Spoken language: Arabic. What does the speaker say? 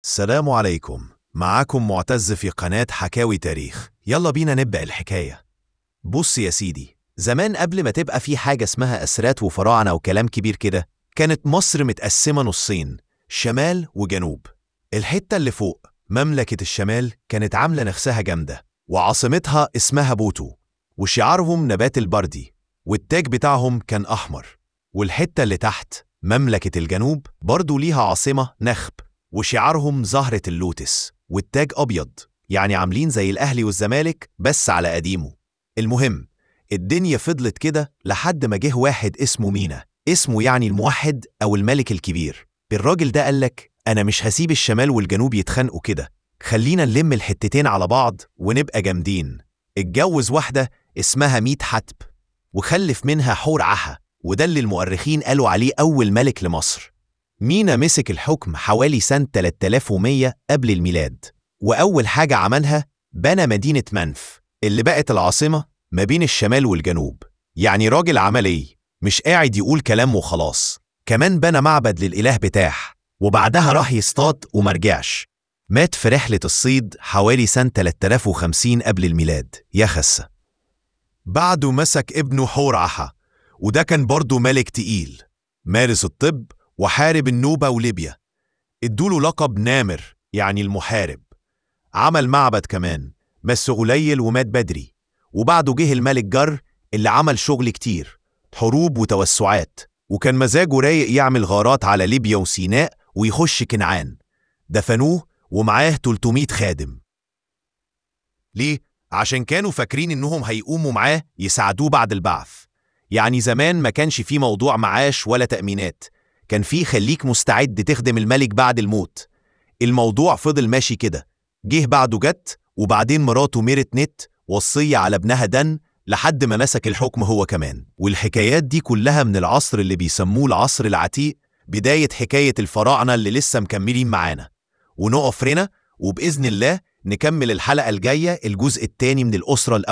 السلام عليكم. معاكم معتز في قناة حكاوي تاريخ. يلا بينا نبدأ الحكاية. بص يا سيدي، زمان قبل ما تبقى في حاجة اسمها أسرات وفراعنة وكلام كبير كده، كانت مصر متقسمة نصين، شمال وجنوب. الحتة اللي فوق مملكة الشمال كانت عاملة نفسها جامدة، وعاصمتها اسمها بوتو، وشعارهم نبات البردي، والتاج بتاعهم كان أحمر. والحتة اللي تحت مملكة الجنوب برضو ليها عاصمة نخب، وشعارهم زهرة اللوتس، والتاج أبيض، يعني عاملين زي الأهلي والزمالك بس على قديمه. المهم، الدنيا فضلت كده لحد ما جه واحد اسمه مينا، اسمه يعني الموحد أو الملك الكبير. الراجل ده قالك أنا مش هسيب الشمال والجنوب يتخانقوا كده، خلينا نلم الحتتين على بعض ونبقى جامدين. اتجوز واحدة اسمها ميت حتب، وخلف منها حور عحا، وده اللي المؤرخين قالوا عليه أول ملك لمصر. مينا مسك الحكم حوالي سنة 3100 قبل الميلاد، وأول حاجة عملها بنى مدينة منف اللي بقت العاصمة ما بين الشمال والجنوب. يعني راجل عملي، مش قاعد يقول كلام وخلاص. كمان بنى معبد للإله بتاح، وبعدها راح يصطاد ومرجعش. مات في رحلة الصيد حوالي سنة 3050 قبل الميلاد يا خسة. بعده مسك ابنه حور عحا، وده كان برضه ملك تقيل، مارس الطب وحارب النوبة وليبيا. ادوله لقب نامر يعني المحارب. عمل معبد كمان بس قليل ومات بدري. وبعده جه الملك جر اللي عمل شغل كتير، حروب وتوسعات، وكان مزاجه رايق يعمل غارات على ليبيا وسيناء ويخش كنعان. دفنوه ومعاه 300 خادم. ليه؟ عشان كانوا فاكرين انهم هيقوموا معاه يساعدوه بعد البعث. يعني زمان ما كانش فيه موضوع معاش ولا تأمينات، كان فيه خليك مستعد تخدم الملك بعد الموت. الموضوع فضل ماشي كده. جه بعده جت، وبعدين مراته ميرت نت وصية على ابنها دن، لحد ما مسك الحكم هو كمان. والحكايات دي كلها من العصر اللي بيسموه العصر العتيق، بداية حكاية الفراعنة اللي لسه مكملين معانا. ونقف هنا، وبإذن الله نكمل الحلقة الجاية الجزء الثاني من الأسرة الأولى.